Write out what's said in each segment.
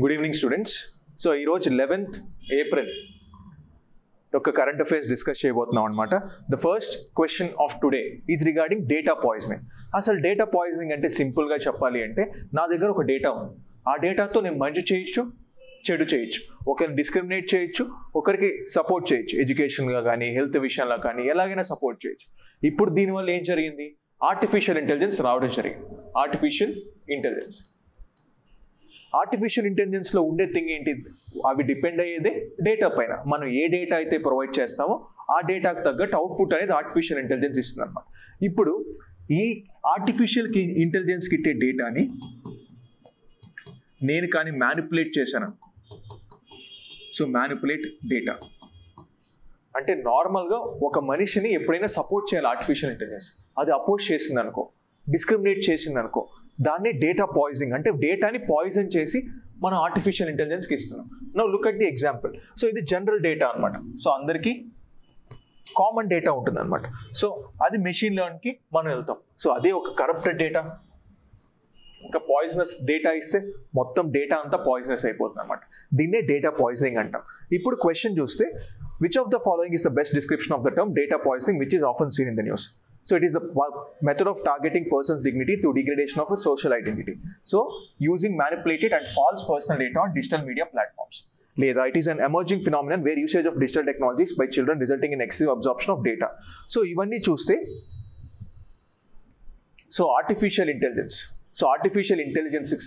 Good evening, students. So, ఈ రోజు 11th April ఒక కరెంట్ అఫైర్స్ డిస్కస్ చేయబోతున్నాం అనమాట. The first question of today is regarding data poisoning. అసలు డేటా పాయిజనింగ్ అంటే సింపుల్గా చెప్పాలి అంటే నా దగ్గర ఒక డేటా ఉంది. ఆ డేటాతో నేను మంచి చేయొచ్చు, చెడు చేయొచ్చు, ఒకరిని డిస్క్రిమినేట్ చేయొచ్చు, ఒకరికి సపోర్ట్ చేయొచ్చు, ఎడ్యుకేషన్గా కానీ హెల్త్ విషయంలో కానీ ఎలాగైనా సపోర్ట్ చేయొచ్చు. ఇప్పుడు దీనివల్ల ఏం జరిగింది? ఆర్టిఫిషియల్ ఇంటెలిజెన్స్ రావడం జరిగింది. ఆర్టిఫిషియల్ ఇంటెలిజెన్స్లో ఉండే థింగ్ ఏంటి? అవి డిపెండ్ అయ్యేదే డేటా పైన. మనం ఏ డేటా అయితే ప్రొవైడ్ చేస్తామో ఆ డేటాకు తగ్గట్టు అవుట్పుట్ అనేది ఆర్టిఫిషియల్ ఇంటెలిజెన్స్ ఇస్తుంది అనమాట. ఇప్పుడు ఈ ఆర్టిఫిషియల్ ఇంటెలిజెన్స్కి ఇచ్చే డేటాని నేను కానీ మ్యానిపులేట్ చేశాను అనుకో. సో మ్యానిపులేట్ డేటా అంటే నార్మల్గా ఒక మనిషిని ఎప్పుడైనా సపోర్ట్ చేయాలి ఆర్టిఫిషియల్ ఇంటెలిజెన్స్. అది అపోజ్ చేసింది అనుకో, డిస్క్రిమినేట్ చేసింది అనుకో, దాన్ని డేటా పాయిజనింగ్ అంటే డేటాని పాయిజన్ చేసి మనం ఆర్టిఫిషియల్ ఇంటెలిజెన్స్కి ఇస్తున్నాం. Now look at the example. So ఇది జనరల్ డేటా అనమాట. సో అందరికీ కామన్ డేటా ఉంటుంది అనమాట. సో అది మెషిన్ లెర్నింగ్కి మనం వెళ్తాం. సో అదే ఒక కరప్టెడ్ డేటా, ఇంకా పాయిజనస్ డేటా ఇస్తే మొత్తం డేటా అంతా పాయిజనస్ అయిపోతుంది అనమాట. దీన్నే డేటా పాయిజనింగ్ అంటాం. ఇప్పుడు క్వశ్చన్ చూస్తే, which of the following is the best description of the term data poisoning which is often seen in the news? So it is a method of targeting person's dignity through degradation of a social identity. So using manipulated and false personal data on digital media platforms. Leda, it is an emerging phenomenon where usage of digital technologies by children resulting in excessive absorption of data. So ivanni chuste, so artificial intelligence ki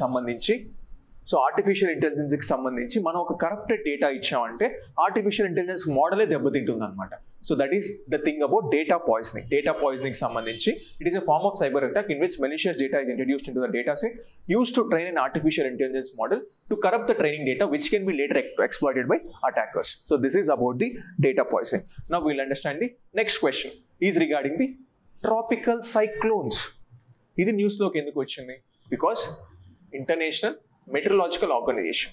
సంబంధించి మనం ఒక corrupted data ఇచ్చామంటే artificial intelligence మోడలే దెబ్బతింటుంది అనమాట. So that is the thing about data poisoning. Data poisoning సంబంధించి it is a form of cyber attack in which malicious data is introduced into the data set used to train an artificial intelligence model to corrupt the training data which can be later exploited by attackers. So this is about the data poisoning. Now we will understand the next question is regarding the tropical cyclones. ఇది న్యూస్లోకి ఎందుకు వచ్చింది? Because international metrological organisation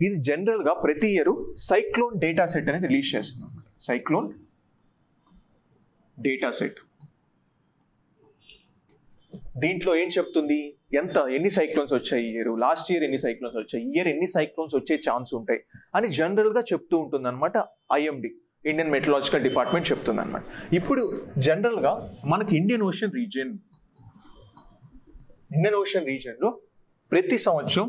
ఇది జనరల్గా ప్రతి year cyclone data set అనేది release చేస్తుంది. Cyclone data set దీంట్లో ఏం చెప్తుంది? ఎన్ని సైక్లోన్స్ వచ్చాయి ఇయర్, లాస్ట్ ఇయర్ ఎన్ని సైక్లోన్స్ వచ్చాయి, ఇయర్ ఎన్ని సైక్లోన్స్ వచ్చే ఛాన్స్ ఉంటాయి అని జనరల్గా చెప్తూ ఉంటుంది అనమాట. ఐఎండి, ఇండియన్ మెట్రలాజికల్ డిపార్ట్మెంట్ చెప్తుంది అనమాట. ఇప్పుడు జనరల్గా మనకి ఇండియన్ ఓషన్ రీజియన్లో ప్రతి సంవత్సరం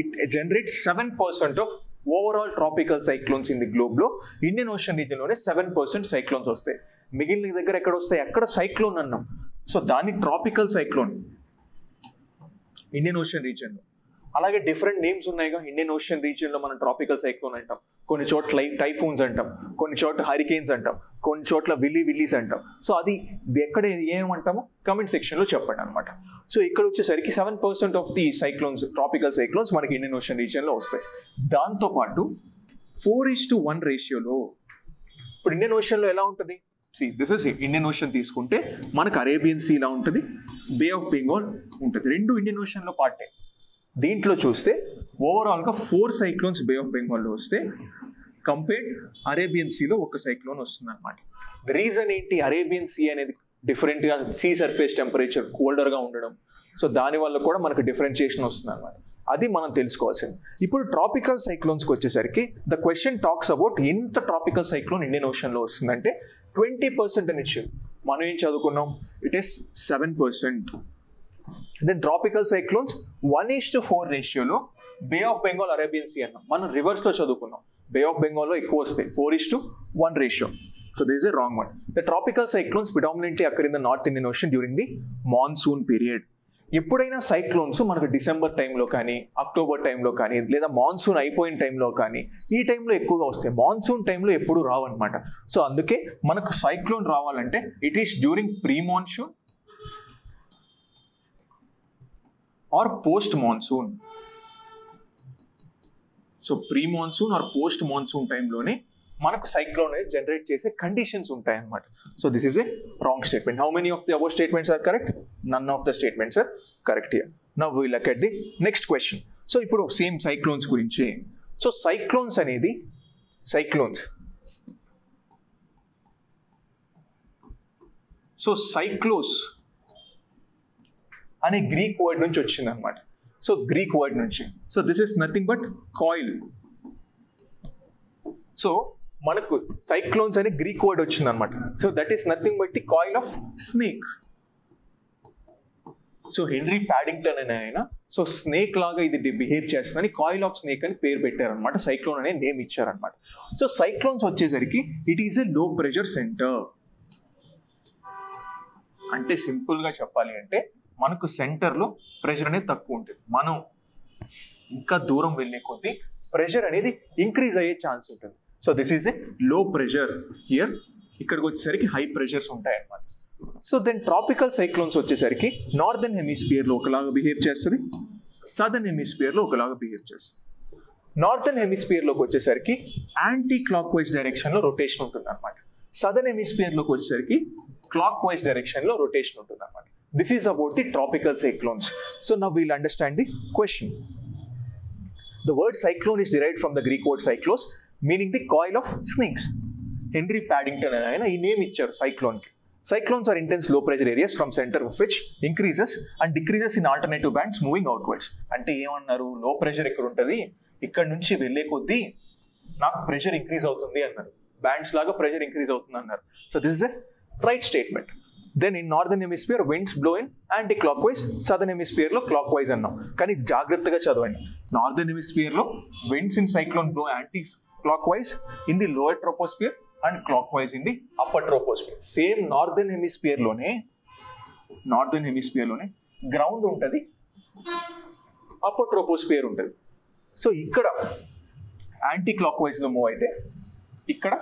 it generates 7% of overall tropical cyclones in the గ్లోబ్లో. ఇండియన్ ఓషన్ రీజియన్లోనే 7% సైక్లోన్స్ వస్తాయి. మిగిలిన దగ్గర ఎక్కడ వస్తాయి? అక్కడ సైక్లోన్ అన్నాం. సో దాన్ని ట్రాపికల్ సైక్లోన్ ఇండియన్ ఓషన్ రీజియన్లో. అలాగే డిఫరెంట్ నేమ్స్ ఉన్నాయిగా. ఇండియన్ ఓషన్ రీజియన్లో మనం ట్రాపికల్ సైక్లోన్ అంటాం, కొన్ని చోట్ల టైఫూన్స్ అంటాం, కొన్ని చోట్ల హరికేన్స్ అంటాం, కొన్ని చోట్ల విల్లీస్ అంటాం. సో అది ఎక్కడ ఏమంటామో కమెంట్ సెక్షన్లో చెప్పండి అనమాట. సో ఇక్కడ వచ్చేసరికి 7% of the cyclones, tropical cyclones మనకి ఇండియన్ ఓషన్ రీజియన్లో వస్తాయి. దాంతోపాటు 4:1 రేషియోలో ఇప్పుడు ఇండియన్ ఓషన్లో ఎలా ఉంటుంది? దిస్ ఇస్ ఇండియన్ ఓషన్ తీసుకుంటే మనకు అరేబియన్ సీ ఇలా ఉంటుంది, బే ఆఫ్ బెంగాల్ ఉంటుంది, రెండు ఇండియన్ ఓషన్లో పార్టే. దీంట్లో చూస్తే ఓవరాల్గా 4 సైక్లోన్స్ బే ఆఫ్ బెంగాల్లో వస్తే కంపేర్డ్ అరేబియన్ సీలో ఒక సైక్లోన్ వస్తుంది అనమాట. రీజన్ ఏంటి? అరేబియన్ సీ అనేది డిఫరెంట్గా సీ సర్ఫేస్ టెంపరేచర్ కోల్డర్గా ఉండడం. సో దానివల్ల కూడా మనకు డిఫరెన్షియేషన్ వస్తుంది అనమాట. అది మనం తెలుసుకోవాల్సింది. ఇప్పుడు ట్రాపికల్ సైక్లోన్స్కి వచ్చేసరికి ద క్వశ్చన్ టాక్స్ అబౌట్ ఎంత ట్రాపికల్ సైక్లోన్ ఇండియన్ ఓషన్లో వస్తుందంటే 20% అని ఇచ్చింది. మనం ఏం చదువుకున్నాం? It is 7%. Then tropical cyclones 1:4 రేషియోలో bay of Bengal Arabian Sea అన్నాం. మనం రివర్స్లో చదువుకున్నాం. బే ఆఫ్ బెంగాల్లో ఎక్కువ వస్తాయి, 4:1 ratio. So this is a wrong one. The tropical cyclones predominantly occur in the North Indian Ocean during the monsoon period. ఎప్పుడైనా cyclones మనకు డిసెంబర్ టైంలో కానీ, అక్టోబర్ టైంలో కానీ, లేదా మాన్సూన్ అయిపోయిన టైంలో కానీ ఈ టైంలో ఎక్కువగా వస్తాయి. మాన్సూన్ టైంలో ఎప్పుడు రావన్నమాట. సో అందుకే మనకు సైక్లోన్ రావాలంటే it is during pre monsoon or post monsoon. So pre monsoon or post monsoon టైంలోనే మనకు సైక్లోన్ అనేది జనరేట్ చేసే కండిషన్స్ ఉంటాయి అన్నమాట. So this is a wrong statement. How many of the above statements are correct? None of the statements are correct here. Now we look at the next question. So ఇప్పుడు same cyclones గురించి. So cyclones అనేది cyclos అనే Greek word నుంచి వచ్చింది అనమాట. So Greek word నుంచి. So this is nothing but coil. So మనకు cyclones అనే గ్రీక్ వర్డ్ వచ్చింది అనమాట. So that is nothing but the coil of snake. So Henry Piddington అనే ఆయన సో స్నేక్ లాగా ఇది బిహేవ్ చేస్తుందని కాయిల్ ఆఫ్ స్నేక్ అని పేరు పెట్టారనమాట. సైక్లోన్ అనే నేమ్ ఇచ్చారనమాట. సో సైక్లోన్స్ వచ్చేసరికి ఇట్ ఈస్ ఎ లో ప్రెషర్ సెంటర్. అంటే సింపుల్గా చెప్పాలి అంటే మనకు సెంటర్లో ప్రెషర్ అనేది తక్కువ ఉంటుంది. మనం ఇంకా దూరం వెళ్ళే కొద్దీ ప్రెషర్ అనేది ఇంక్రీజ్ అయ్యే ఛాన్స్ ఉంటుంది. సో దిస్ ఈజ్ ఎ లో ప్రెషర్ హియర్. ఇక్కడికి వచ్చేసరికి హై ప్రెషర్స్ ఉంటాయి అన్నమాట. సో దెన్ ట్రాపికల్ సైక్లోన్స్ వచ్చేసరికి నార్దర్న్ హెమిస్ఫియర్లో ఒకలాగా బిహేవ్ చేస్తుంది, సదర్న్ హెమిస్ఫియర్లో ఒకలాగా బిహేవ్ చేస్తుంది. నార్దర్న్ హెమిస్ఫియర్లోకి వచ్చేసరికి యాంటీ క్లాక్ వైజ్ డైరెక్షన్లో రొటేషన్ ఉంటుంది అనమాట. సదర్న్ హెమిస్ఫియర్లోకి వచ్చేసరికి క్లాక్ వైజ్ డైరెక్షన్లో రొటేషన్ ఉంటుంది అనమాట. This is about the tropical cyclones. So now wheel understand the question. The word cyclone is derived from the Greek word cyclos, meaning the coil of snakes. Henry Paddington and ఆయన ఈ name ఇచ్చారు cyclone కి. Cyclones are intense low pressure areas from center of which increases and decreases in alternative bands moving outwards. అంటే ఏమన్నారు, లో pressure ఇక్కడ ఉంటుంది, ఇక్కడ నుంచి వెళ్ళే కొద్దీ నాకు ప్రెషర్ ఇంక్రీజ్ అవుతుంది అన్నారు. బ్యాండ్స్ లాగా ప్రెషర్ ఇంక్రీజ్ అవుతుంది అన్నారు. So this is a right statement. Then in northern hemisphere winds blow in anticlockwise, southern hemisphere లో క్లాక్ వైజ్ అన్నాం. కానీ ఇది జాగ్రత్తగా చదవండి. నార్దర్న్ హెమిస్ఫియర్ లో winds in cyclone blow anti clock wise in the lower troposphere and clock wise in the upper troposphere. Same northern hemisphere లోనే ground ఉంటుంది, upper troposphere ఉంటుంది. సో ఇక్కడ యాంటీ క్లాక్ వైజ్ లో మూవ్ అయితే ఇక్కడ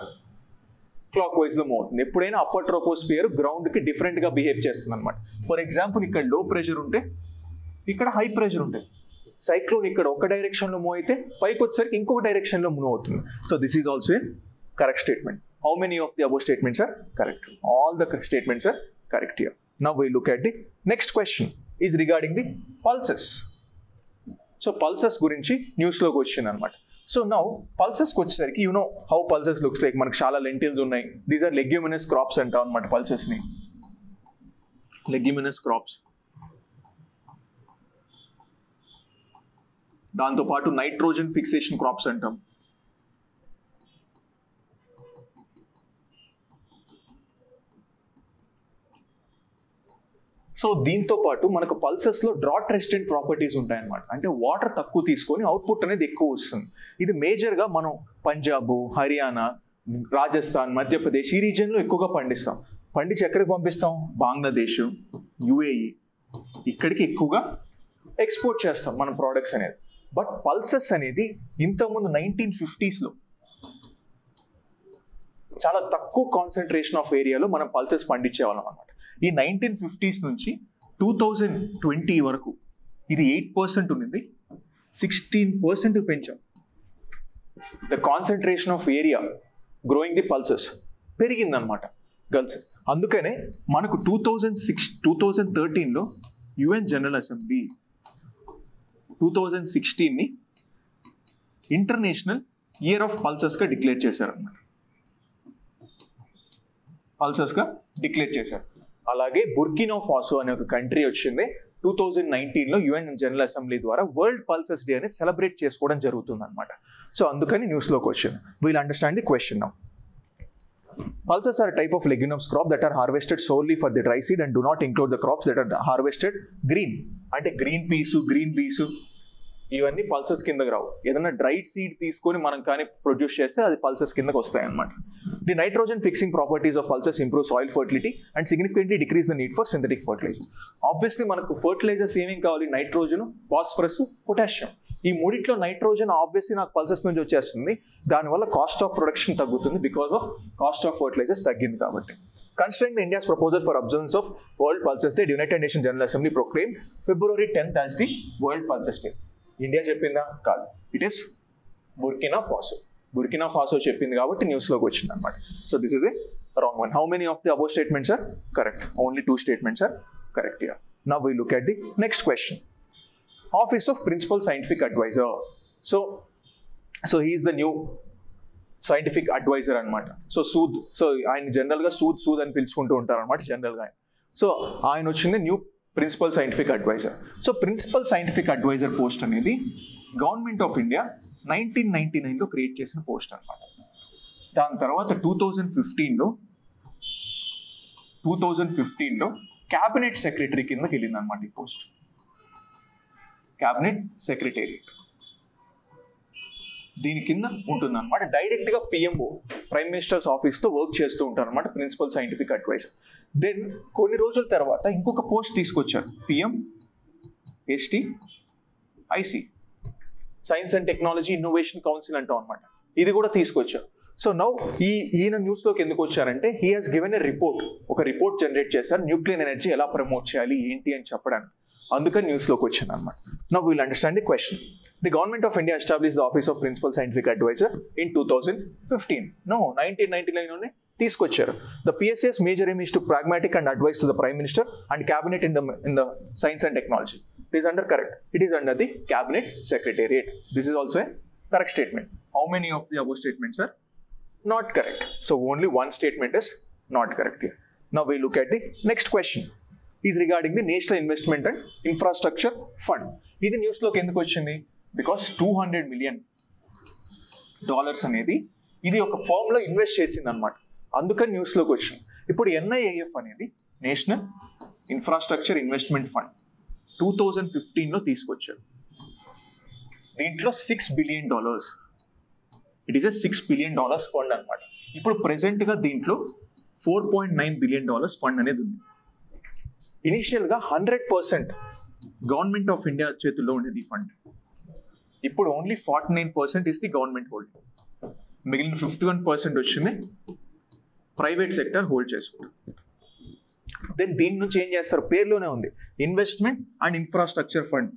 clock wise లో move అవుతుంది. ఎప్పుడైనా అప్పర్ ట్రోపోస్ఫియర్ గ్రౌండ్ కి డిఫరెంట్ గా బిహేవ్ చేస్తుంది అనమాట. ఫర్ ఎగ్జాంపుల్ ఇక్కడ లో ప్రెషర్ ఉంటే ఇక్కడ హై ప్రెషర్ ఉంటుంది. సైక్లోన్ ఇక్కడ ఒక డైరెక్షన్ లో మూవ్ అయితే పైకి వచ్చేసరికి ఇంకొక డైరెక్షన్ లో మూవ్ అవుతుంది. So this is also a correct statement. How many of the above statements are correct? All the statements are correct here. Now we look at the next question is regarding the pulses. So pulses gurinchi news lo question anamata. So now pulses ku vachesariki you know how pulses looks like. Manaku chaala lentils unnai. These are leguminous crops anta anamata pulses ni. Leguminous crops. దాంతో పాటు nitrogen fixation crops అంటాం. So దీంతో పాటు మనకు pulses లో drought resistant properties ఉంటాయన్నమాట. అంటే water తక్కువ తీసుకొని అవుట్పుట్ అనేది ఎక్కువ వస్తుంది. ఇది మేజర్ గా మనం పంజాబ్, హర్యానా, రాజస్థాన్, మధ్యప్రదేశ్ ఈ రీజియన్ లో ఎక్కువగా పండిస్తాం. పండించి ఎక్కడికి పంపిస్తాం? బంగ్లాదేశ్, యుఏఈ ఇక్కడికి ఎక్కువగా ఎక్స్పోర్ట్ చేస్తాం మన ప్రోడక్ట్స్ అనేది. బట్ పల్సెస్ అనేది ఇంతకుముందు 1950s లో చాలా తక్కువ కాన్సన్ట్రేషన్ ఆఫ్ ఏరియాలో మనం పల్సెస్ పండించేవాళ్ళం అనమాట. ఈ 1950s నుంచి 2020 వరకు ఇది 8% ఉన్నింది, 16% పెంచాం. The concentration of area growing the pulses పెరిగిందనమాట గర్ల్స్. అందుకనే మనకు 2013లో యుఎన్ జనరల్ అసెంబ్లీ 2016ని ఇంటర్నేషనల్ ఇయర్ ఆఫ్ పల్సెస్గా డిక్లేర్ చేశారన్నమాట. పల్సెస్గా డిక్లేర్ చేశారు. అలాగే బుర్కినా ఫాసో అనే ఒక కంట్రీ వచ్చింది 2019లో యుఎన్ జనరల్ అసెంబ్లీ ద్వారా వరల్డ్ పల్సెస్ డే అనేది సెలబ్రేట్ చేసుకోవడం జరుగుతుంది అనమాట. సో అందుకని న్యూస్లోకి వచ్చింది. Wheel understand the question now. Pulses are a type of leguminous crop that are harvested solely for the dry seed and do not include the crops that are harvested green. అంటే green peas, green peas ఇవన్నీ pulses కిందకి రావు. ఏదైనా dried seed తీసుకొని మనం కానీ produce చేస్తే అది pulses కిందకి వస్తాయి అన్నమాట. The nitrogen fixing properties of pulses improve soil fertility and significantly decrease the need for synthetic fertilizer. Obviously మనకు ఫర్టిలైజర్స్ ఏమేమి కావాలి? Nitrogen, phosphorus, potassium. ఈ మూడిట్లో నైట్రోజన్ ఆబ్వియస్లీ నాకు పల్సెస్ నుంచి వచ్చేస్తుంది. దానివల్ల కాస్ట్ ఆఫ్ ప్రొడక్షన్ తగ్గుతుంది because of cost of fertilizers తగ్గింది కాబట్టి. Considering the India's proposal for observance of World Pulses Day, the United Nations General Assembly proclaimed February 10th as the World Pulses Day. India చెప్పిందా? కాదు, it is Burkina Faso. Burkina Faso చెప్పింది కాబట్టి న్యూస్లోకి వచ్చింది అనమాట. So this is a wrong one. How many of the above statements are correct? Only 2 statements are correct here. Now we look at the next question. Office of Principal Scientific Advisor. So he is the new scientific adviser అనమాట. సూద్. ఆయన జనరల్గా సూద్ అని పిలుచుకుంటూ ఉంటారు అనమాట జనరల్గా. So ఆయన వచ్చింది new principal scientific adviser. So principal scientific adviser post అనేది గవర్నమెంట్ ఆఫ్ ఇండియా 1999లో క్రియేట్ చేసిన పోస్ట్ అనమాట. దాని తర్వాత 2015లో క్యాబినెట్ సెక్రటరీ కిందకి వెళ్ళింది అనమాట ఈ పోస్ట్. క్యాబినెట్ సెక్రటేరియట్ దీని కింద ఉంటుందన్నమాట. డైరెక్ట్గా పిఎంఓ ప్రైమ్ మినిస్టర్స్ ఆఫీస్తో వర్క్ చేస్తూ ఉంటారు అనమాట ప్రిన్సిపల్ సైంటిఫిక్ అడ్వైజర్. దెన్ కొన్ని రోజుల తర్వాత ఇంకొక పోస్ట్ తీసుకొచ్చారు, PMSTIC, science and technology innovation council అంటాం అనమాట. ఇది కూడా తీసుకొచ్చారు. సో నౌ ఈయన న్యూస్లోకి ఎందుకు వచ్చారంటే he has given a report, ఒక రిపోర్ట్ జనరేట్ చేశారు న్యూక్లియర్ ఎనర్జీ ఎలా ప్రమోట్ చేయాలి ఏంటి అని చెప్పడానికి. అందుకని న్యూస్లోకి వచ్చింది అనమాట. Now will understand the question. The government of India establish the office of principal scientific advisor in 2015. No 1999లోనే తీసుకొచ్చారు. The PSA's major aim is to pragmatic and advise to the prime minister and cabinet in the science and technology. This is under correct. It is under the cabinet secretariat. This is also a correct statement. How many of the above statements are not correct? So only one statement is not correct here. Now we look at the next question. Is regarding the National Investment and Infrastructure Fund. This news look enduku vachindi because $200 million అనేది ఇది ఒక firm లో invest చేసింది అనమాట. అందుకని news లోకి వచ్చింది. ఇప్పుడు NIIF అనేది నేషనల్ ఇన్ఫ్రాస్ట్రక్చర్ ఇన్వెస్ట్మెంట్ ఫండ్ 2015లో తీసుకొచ్చారు. దీంట్లో $6 billion, it is a $6 billion fund అనమాట. ఇప్పుడు ప్రెసెంట్గా దీంట్లో $4.9 billion ఫండ్ అనేది ఉంది. ఇనిషియల్గా 100% గవర్నమెంట్ ఆఫ్ ఇండియా చేతుల్లో ఉండేది ఈ ఫండ్. ఇప్పుడు only 49% is the government holding. మిగిలిన 51% వచ్చింది ప్రైవేట్ సెక్టర్ హోల్డ్ చేసుకుంటారు. దెన్ దీని నుంచి ఏం చేస్తారు, పేర్లోనే ఉంది ఇన్వెస్ట్మెంట్ అండ్ ఇన్ఫ్రాస్ట్రక్చర్ ఫండ్.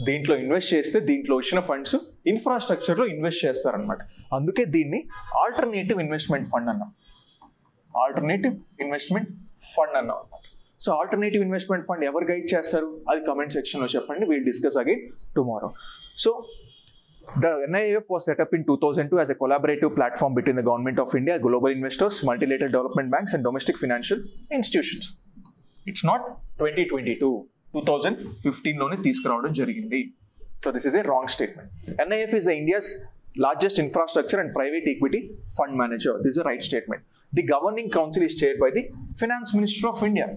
దీంట్లో ఇన్వెస్ట్ చేస్తే దీంట్లో వచ్చిన ఫండ్స్ ఇన్ఫ్రాస్ట్రక్చర్లో ఇన్వెస్ట్ చేస్తారనమాట. అందుకే దీన్ని ఆల్టర్నేటివ్ ఇన్వెస్ట్మెంట్ ఫండ్ అన్నాం. ఆల్టర్నేటివ్ ఇన్వెస్ట్మెంట్ ఫండ్ అన్నాం అనమాట. సో ఆల్టర్నేటివ్ ఇన్వెస్ట్మెంట్ ఫండ్ ఎవరు గైడ్ చేస్తారు అది కమెంట్ సెక్షన్లో చెప్పండి. Will discuss again tomorrow. So the NIIF was set up in 2002 as a collaborative platform between the Government of India, global investors, multilateral development banks and domestic financial institutions. It's not 2022, 2015లోనే తీసుకురావడం జరిగింది. So this is a wrong statement. NIIF is the India's largest infrastructure and private equity fund manager. This is a right statement. The governing council is chaired by the Finance Minister of India.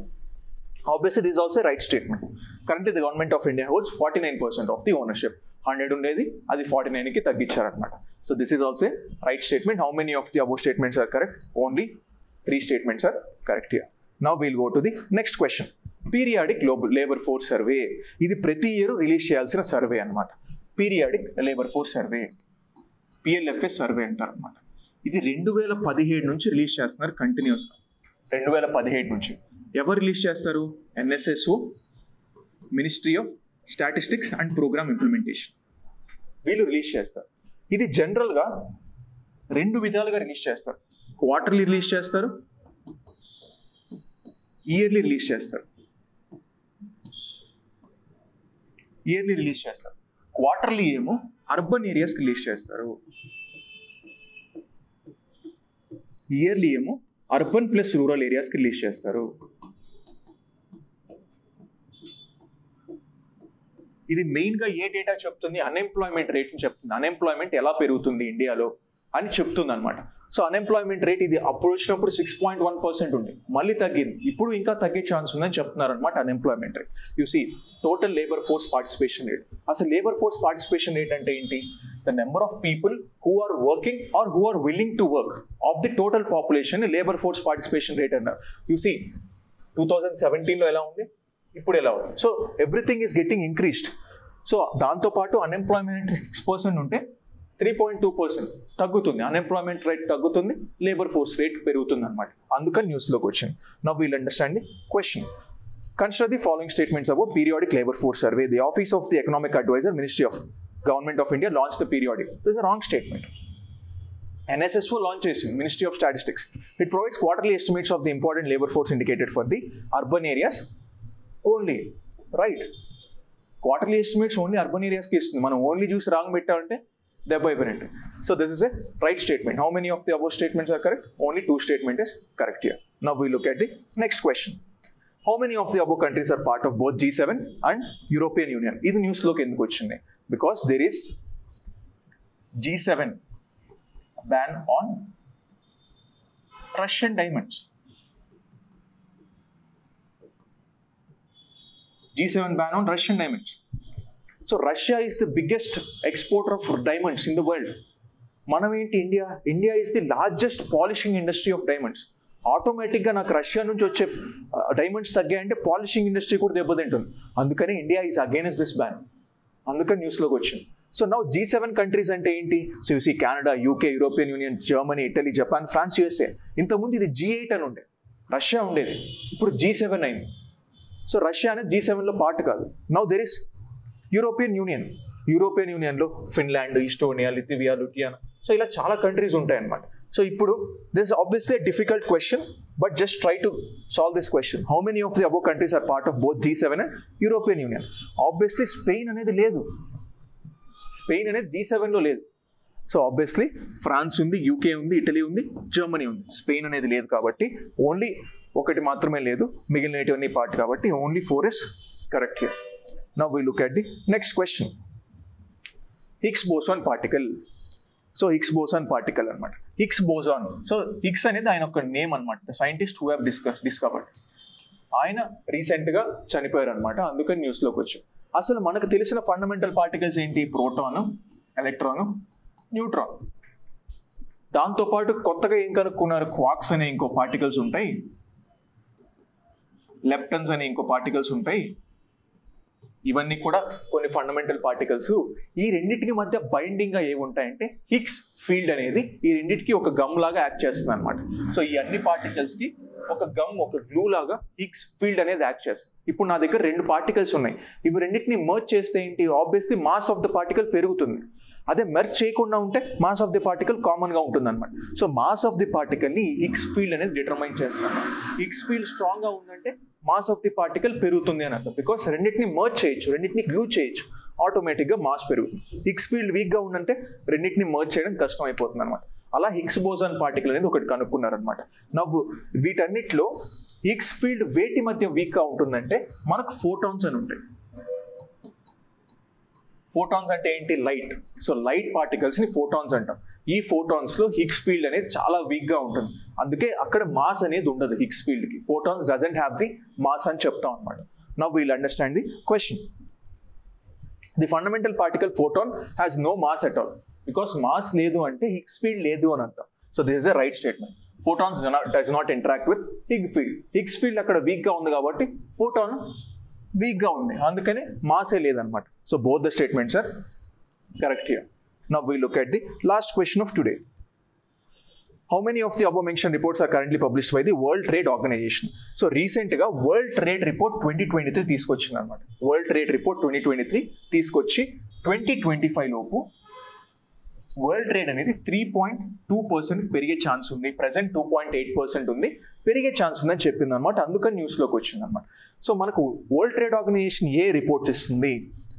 Obviously this is also a right statement. Currently the Government of India holds 49% of the ownership. 100 ఉండేది అది 49కి తగ్గించారనమాట. So this is also right statement. How many of the above statements are correct? Only 3 statements are correct here. Now will go to the next question. Periodic labour force survey. ఇది ప్రతి year release చేయాల్సిన survey అనమాట. Periodic labour force survey, PLFS survey అంటారు అనమాట. ఇది 2017 నుంచి release చేస్తున్నారు కంటిన్యూస్గా. 2017 నుంచి ఎవరు రిలీజ్ చేస్తారు? NSSO, ministry of statistics and programme implementation, వీళ్ళు రిలీజ్ చేస్తారు. ఇది జనరల్గా 2 విధాలుగా రిలీజ్ చేస్తారు. క్వార్టర్లీ రిలీజ్ చేస్తారు, ఇయర్లీ రిలీజ్ చేస్తారు. ఇయర్లీ రిలీజ్ చేస్తారు. క్వార్టర్లీ ఏమో అర్బన్ ఏరియాస్కి రిలీజ్ చేస్తారు, ఇయర్లీ ఏమో అర్బన్ ప్లస్ రూరల్ ఏరియాస్కి రిలీజ్ చేస్తారు. ఇది మెయిన్గా ఏ డేటా చెప్తుంది? అన్ఎంప్లాయ్మెంట్ రేట్ని చెప్తుంది. అన్ఎంప్లాయ్మెంట్ ఎలా పెరుగుతుంది ఇండియాలో అని చెప్తుంది అనమాట. సో అన్ఎంప్లాయ్మెంట్ రేట్ ఇది అప్పుడు వచ్చినప్పుడు 6.1% ఉంది, మళ్ళీ తగ్గింది, ఇప్పుడు ఇంకా తగ్గే ఛాన్స్ ఉందని చెప్తున్నారు అనమాట. Unemployment rate you see total labour force participation rate. అసలు లేబర్ ఫోర్స్ పార్టిసిపేషన్ రేట్ అంటే ఏంటి? The number of people who are working or who are willing to work of the total population labour force participation rate అన్నారు. You see 2017లో ఎలా ఉంది, ఇప్పుడు ఎలా ఉంది. So everything is getting increased. So దాంతోపాటు అన్ఎంప్లాయ్మెంట్ 6% ఉంటే 3.2% తగ్గుతుంది. అన్ఎంప్లాయ్మెంట్ రేట్ తగ్గుతుంది, లేబర్ ఫోర్స్ రేట్ పెరుగుతుంది అనమాట. అందుకని న్యూస్లోకి వచ్చింది. Now wheel understand the question. Consider the following statements about periodic labor force survey. The Office of the Economic Advisor, Ministry of Government of India launched the periodic. This is a wrong statement. NSSO launches Ministry of Statistics. It provides quarterly estimates of the important labor force indicated for the urban areas only. Right? Quarterly estimates only urban areas ki istundi. Manam only choose wrong పెట్టామంటే దెబ్బ అయిపోయినట్టు. So this is a right statement. How many of the above statements are correct? Only 2 statements is correct here. Now we look at the next question. How many of the above countries are part of both G7 and European Union? ఇది న్యూస్లోకి ఎందుకు వచ్చింది? Because there is G7 ban on Russian diamonds. G7 ban on Russian diamonds. So Russia is the biggest exporter of diamonds in the world. మనం ఏంటి India is the largest polishing industry of diamonds. ఆటోమేటిక్గా నాకు Russia నుంచి వచ్చే diamonds తగ్గాయంటే polishing industry కూడా దెబ్బతింటుంది. అందుకని India is against this ban. అందుకని న్యూస్లోకి వచ్చింది. సో నౌ G7 కంట్రీస్ అంటే ఏంటి? So you see Canada, UK, European Union, Germany, Italy, Japan, France, USA. ఇంతకుముందు ఇది G8 అని ఉండే, రష్యా ఉండేది. ఇప్పుడు G7 అయింది. సో రష్యా అనేది G7లో పార్ట్ కాదు. నౌ దెర్ ఇస్ యూరోపియన్ యూనియన్లో ఫిన్లాండ్, ఈస్టోనియా, లిథువియా, లుటియానా, సో ఇలా చాలా కంట్రీస్ ఉంటాయి అన్నమాట. సో ఇప్పుడు this obviously difficult question, but just try to solve this question. How many of the above countries are part of both G7 and European Union? Obviously Spain అనేది లేదు. Spain అనేది G7లో లేదు. సో ఆబ్వియస్లీ ఫ్రాన్స్ ఉంది, UK ఉంది, Italy ఉంది, Germany ఉంది. Spain అనేది లేదు కాబట్టి ఓన్లీ ఒకటి మాత్రమే లేదు, మిగిలినవన్నీ పార్ట్ కాబట్టి only 4 is correct here. Now we look at the next question. Higgs boson particle. So Higgs boson particle అనమాట. Higgs boson. సో హిగ్స్ అనేది ఆయన ఒక నేమ్ అనమాట, the scientist who have discovered. ఆయన రీసెంట్గా చనిపోయారు అనమాట, అందుకని న్యూస్లోకి వచ్చాం. అసలు మనకు తెలిసిన ఫండమెంటల్ పార్టికల్స్ ఏంటి? Proton, electron, neutron. దాంతోపాటు కొత్తగా ఏం కనుక్కున్నారు? క్వార్క్స్ అనే ఇంకో పార్టికల్స్ ఉంటాయి, లెప్టన్స్ అనే ఇంకో పార్టికల్స్ ఉంటాయి. ఇవన్నీ కూడా కొన్ని ఫండమెంటల్ పార్టికల్స్. ఈ రెండింటికి మధ్య బైండింగ్గా ఏమి ఉంటాయంటే హిగ్స్ ఫీల్డ్ అనేది ఈ రెండింటికి ఒక గమ్ లాగా యాక్ట్ చేస్తుంది అనమాట. సో ఈ అన్ని పార్టికల్స్కి ఒక గమ్, ఒక గ్లూ లాగా హిగ్స్ ఫీల్డ్ అనేది యాక్ట్ చేస్తుంది. ఇప్పుడు నా దగ్గర 2 పార్టికల్స్ ఉన్నాయి. ఇవి రెండింటిని మర్జ్ చేస్తే ఏంటి? Obviously mass of the particle పెరుగుతుంది. అదే మెర్జ్ చేయకుండా ఉంటే మాస్ ఆఫ్ ది పార్టికల్ కామన్గా ఉంటుంది అనమాట. సో మాస్ ఆఫ్ ది పార్టికల్ని హిగ్స్ ఫీల్డ్ అనేది డిటర్మైన్ చేస్తాను. హిగ్స్ ఫీల్డ్ స్ట్రాంగ్గా ఉందంటే మాస్ ఆఫ్ ది పార్టికల్ పెరుగుతుంది అని అర్థం. బికాస్ రెండింటిని మర్జ్ చేయొచ్చు, రెండింటిని గ్లూ చేయొచ్చు, ఆటోమేటిక్గా మాస్ పెరుగుతుంది. హిగ్స్ ఫీల్డ్ వీక్గా ఉందంటే రెండింటిని మర్జ్ చేయడం కష్టం అయిపోతుంది అనమాట. అలా హిగ్స్ బోసాన్ పార్టికల్ అనేది ఒకటి కనుక్కున్నారనమాట. నవ్వు వీటన్నిటిలో హిగ్స్ ఫీల్డ్ వేటి మధ్య వీక్గా ఉంటుందంటే మనకు ఫోటాన్స్ అని ఉంటాయి. ఫోటాన్స్ అంటే ఏంటి? లైట్. సో లైట్ పార్టికల్స్ని ఫోటాన్స్ అంటాం. ఈ ఫోటాన్స్లో హిగ్స్ ఫీల్డ్ అనేది చాలా వీక్గా ఉంటుంది. అందుకే అక్కడ మాస్ అనేది ఉండదు హిగ్స్ ఫీల్డ్కి. Photons doesn't have the mass అని చెప్తాం అనమాట. Now we'll understand the question. The fundamental particle photon has no mass at all. Because mass లేదు అంటే హిగ్స్ ఫీల్డ్ లేదు అని అంటాం. So this is a right statement. Photons does not interact with Higgs field. Higgs field అక్కడ వీక్గా ఉంది కాబట్టి photon వీక్గా ఉంది, అందుకని మాసే లేదనమాట. So both the statements are correct here. Now we look at the last question of today. How many of the above mention reports are currently published by the world trade organization? So రీసెంట్గా world trade report 2023 తీసుకొచ్చింది అనమాట. World trade report 2023 తీసుకొచ్చి 2025 లోపు world trade అనేది 3.2% పెరిగే chance ఉంది. Present 2.8% ఉంది, పెరిగే ఛాన్స్ ఉందని చెప్పింది అనమాట. అందుకని న్యూస్లోకి వచ్చింది అనమాట. సో మనకు వరల్డ్ ట్రేడ్ ఆర్గనైజేషన్ ఏ రిపోర్ట్స్ ఇస్తుంది?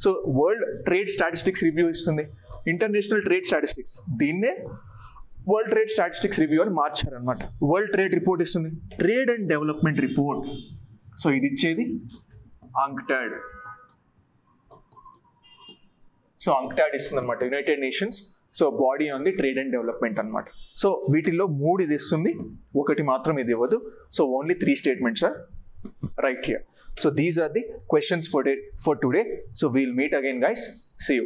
So world trade statistics review ఇస్తుంది, ఇంటర్నేషనల్ ట్రేడ్ స్టాటిస్టిక్స్. దీన్నే వరల్డ్ ట్రేడ్ స్టాటిస్టిక్స్ రివ్యూ అని మార్చారనమాట. వరల్డ్ ట్రేడ్ రిపోర్ట్ ఇస్తుంది, trade and development report. So ఇది ఇచ్చేది అంక్టాడ్. సో అంక్టాడ్ ఇస్తుంది అనమాట, United Nations. So body on the trade and development అనమాట. సో వీటిల్లో 3 ఇది ఇస్తుంది, ఒకటి మాత్రం ఇది ఇవ్వదు. So only 3 statements are right here. So these are the questions for today. So we'll meet again, guys. See you.